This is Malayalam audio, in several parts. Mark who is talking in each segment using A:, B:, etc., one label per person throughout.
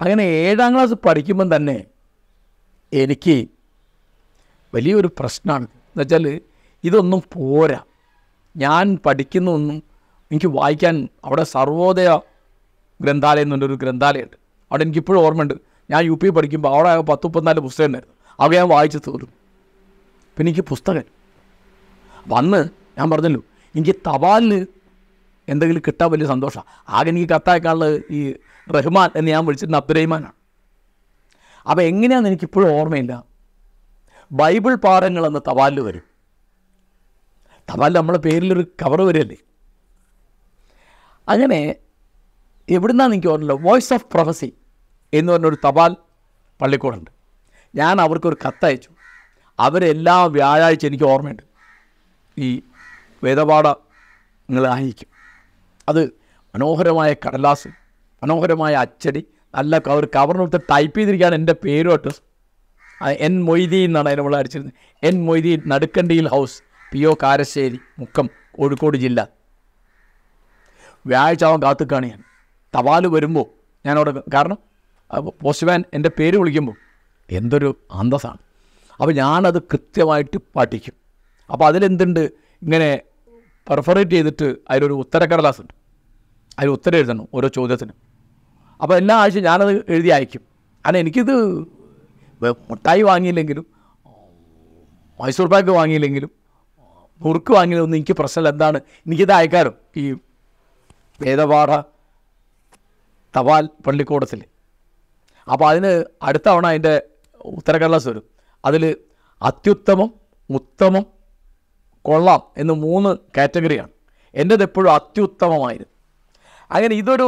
A: അങ്ങനെ 7ാം ക്ലാസ് പഠിക്കുമ്പം തന്നെ എനിക്ക് വലിയൊരു പ്രശ്നമാണ്. എന്നുവെച്ചാൽ ഇതൊന്നും പോരാ, ഞാൻ പഠിക്കുന്നൊന്നും എനിക്ക് വായിക്കാൻ. അവിടെ സർവോദയ ഗ്രന്ഥാലയം എന്നൊരു ഗ്രന്ഥാലയമുണ്ട്. അവിടെ എനിക്കിപ്പോഴും ഓർമ്മയുണ്ട്. ഞാൻ UP പഠിക്കുമ്പോൾ അവിടെ 10-34 പുസ്തകം ഉണ്ടായിരുന്നു. അവിടെ ഞാൻ വായിച്ച് തീർന്നു. പിന്നെ എനിക്ക് പുസ്തകം വന്ന്, ഞാൻ പറഞ്ഞല്ലോ, എനിക്ക് തപാലിന് എന്തെങ്കിലും കിട്ടാൻ വലിയ സന്തോഷമാണ്. ആകെ എനിക്ക് കത്തയക്കാനുള്ളത് ഈ റഹ്മാൻ എന്ന് ഞാൻ വിളിച്ചിരുന്ന അബ്ദുറഹ്മാനാണ്. അപ്പോൾ എങ്ങനെയാണെന്ന് എനിക്കിപ്പോഴും ഓർമ്മയില്ല. ബൈബിൾ പാഠങ്ങളെന്ന് തപാലിൽ വരും. തപാലിൽ നമ്മളെ പേരിലൊരു കവർ വരികയല്ലേ. അങ്ങനെ എവിടുന്നാന്ന് എനിക്ക് ഓർമ്മയില്ല. വോയിസ് ഓഫ് പ്രൊഫസി എന്ന് പറഞ്ഞൊരു തപാൽ പള്ളിക്കൂടുണ്ട്. ഞാൻ അവർക്കൊരു കത്തയച്ചു. അവരെല്ലാ വ്യാഴാഴ്ച, എനിക്ക് ഓർമ്മയുണ്ട്, ഈ വേദപാഠങ്ങൾ അയക്കും. അത് മനോഹരമായ കടലാസ്, മനോഹരമായ അച്ചടി, നല്ല ഒരു കവറിനടുത്ത് ടൈപ്പ് ചെയ്തിരിക്കുകയാണ് എൻ്റെ പേരും അഡ്രസ്സും. N മൊയ്തീൻ എന്നാണ് അതിന് നമ്മൾ അടിച്ചിരുന്നത്. N Moideen, Nadukkandiyil house, PO Karassery, Mukkam, Kozhikode ജില്ല. വ്യാഴാഴ്ച ആവാൻ കാത്തുക്കാണ് ഞാൻ. തപാൽ വരുമ്പോൾ ഞാനവിടെ, കാരണം പോസ്റ്റ്മാൻ എൻ്റെ പേര് വിളിക്കുമ്പോൾ എന്തൊരു അന്തസ്സാണ്. അപ്പോൾ ഞാനത് കൃത്യമായിട്ട് പഠിക്കും. അപ്പോൾ അതിലെന്തുണ്ട്, ഇങ്ങനെ പെർഫറേറ്റ് ചെയ്തിട്ട് അതിലൊരു ഉത്തരക്കടലാസ് ഉണ്ട്. അതിൽ ഉത്തരം എഴുതണം ഓരോ ചോദ്യത്തിനും. അപ്പോൾ എല്ലാ ആഴ്ചയും ഞാനത് എഴുതി അയക്കും. കാരണം എനിക്കിത് മുട്ടായി വാങ്ങിയില്ലെങ്കിലും, മൈസൂർ പാക്ക് വാങ്ങിയില്ലെങ്കിലും, മുറുക്ക് വാങ്ങിയില്ലെന്നും എനിക്ക് പ്രശ്നമില്ല. എന്താണ്, എനിക്കിത് അയക്കാരോ ഈ വേദപാഠ തപാൽ പള്ളിക്കൂടത്തിൽ. അപ്പോൾ അതിന് അടുത്ത തവണ അതിൻ്റെ ഉത്തരക്കടലാസ് വരും. അതിൽ അത്യുത്തമം, ഉത്തമം, കൊള്ളാം എന്ന് 3 കാറ്റഗറിയാണ്. എൻ്റേത് എപ്പോഴും അത്യുത്തമമായിരുന്നു. അങ്ങനെ ഇതൊരു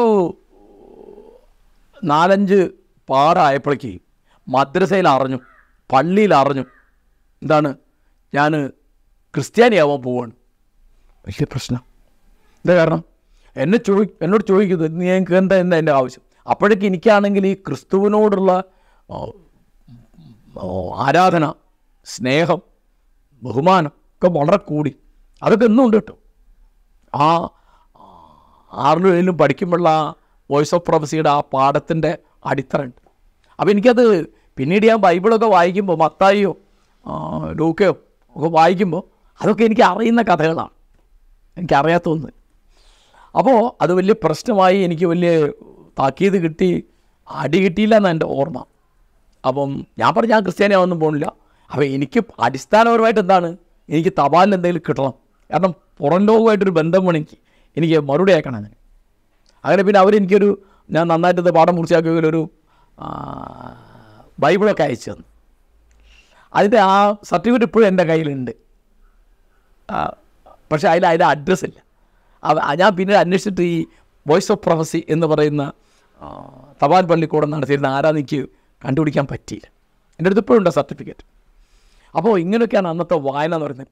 A: 4-5 പാഠമായപ്പോഴേക്ക് മദ്രസയിൽ അറിഞ്ഞു, പള്ളിയിൽ അറിഞ്ഞു, എന്താണ്, ഞാൻ ക്രിസ്ത്യാനിയാവാൻ പോവുകയാണ്. വലിയ പ്രശ്നം. എന്താ കാരണം, എന്നോട് ചോദിക്കുന്നത് നിങ്ങൾക്ക് എന്താ എൻ്റെ ആവശ്യം. അപ്പോഴേക്ക് എനിക്കാണെങ്കിൽ ഈ ക്രിസ്തുവിനോടുള്ള ആരാധന, സ്നേഹം, ബഹുമാനം ഒക്കെ വളരെ കൂടി. അതൊക്കെ എന്നും ഉണ്ട് കേട്ടോ. ആ 6ലും 7ലും പഠിക്കുമ്പോഴുള്ള ആ വോയിസ് ഓഫ് പ്രൊഫസിയുടെ ആ പാഠത്തിൻ്റെ അടിത്തറയുണ്ട്. അപ്പോൾ എനിക്കത് പിന്നീട് ഞാൻ ബൈബിളൊക്കെ വായിക്കുമ്പോൾ, മത്തായിയോ ലൂക്കയോ ഒക്കെ വായിക്കുമ്പോൾ അതൊക്കെ എനിക്ക് അറിയുന്ന കഥകളാണ്, എനിക്കറിയാത്തൊന്ന്. അപ്പോൾ അത് വലിയ പ്രശ്നമായി. എനിക്ക് വലിയ താക്കീത് കിട്ടി, അടി കിട്ടിയില്ല എന്നാണ് എൻ്റെ ഓർമ്മ. അപ്പം ഞാൻ പറഞ്ഞു ഞാൻ ക്രിസ്ത്യാനിയാവൊന്നും പോകുന്നില്ല. അപ്പോൾ എനിക്ക് അടിസ്ഥാനപരമായിട്ട് എന്താണ്, എനിക്ക് തപാലിൽ എന്തെങ്കിലും കിട്ടണം. കാരണം പുറം ലോകമായിട്ടൊരു ബന്ധം വേണമെങ്കിൽ എനിക്ക് മറുപടി അയക്കണം. അങ്ങനെ പിന്നെ അവരെനിക്കൊരു, ഞാൻ നന്നായിട്ട് പാഠം പൂർത്തിയാക്കിയൊരു ബൈബിളൊക്കെ അയച്ചു തന്നു. അതിൻ്റെ ആ സർട്ടിഫിക്കറ്റ് ഇപ്പോഴും എൻ്റെ കയ്യിലുണ്ട്. പക്ഷേ അതിൻ്റെ അഡ്രസ്സില്ല. ഞാൻ പിന്നെ അന്വേഷിച്ചിട്ട് ഈ വോയിസ് ഓഫ് പ്രൊഫസി എന്ന് പറയുന്ന തപാൽ പള്ളിക്കൂടം നടത്തിയിരുന്ന ആരാന്ന് എനിക്ക് കണ്ടുപിടിക്കാൻ പറ്റിയില്ല. എൻ്റെ അടുത്ത് ഇപ്പോഴും ഉണ്ട് സർട്ടിഫിക്കറ്റ്. അപ്പോൾ ഇങ്ങനെയൊക്കെയാണ് അന്നത്തെ വായന എന്ന് പറയുന്നത്.